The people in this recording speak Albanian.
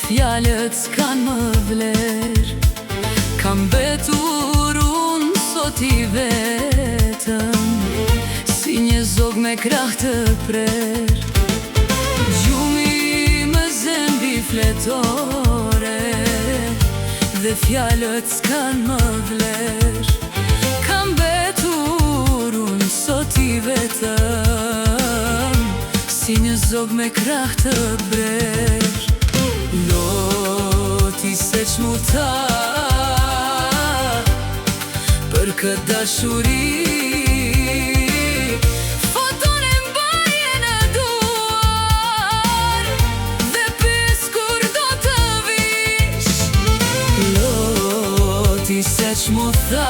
fjalët s'kan më vler. Kam betur unë sot i vetëm, si një zog me krah të prer. Gjumi më zembi fletore, dhe fjalët s'kan më vler. Kam betur unë sot i vetëm, si një zog me krah të brer. Loti se çmuta për këtë dashuri, foton e mbaje në duar, dhe pyes kur do të vish. Loti se çmuta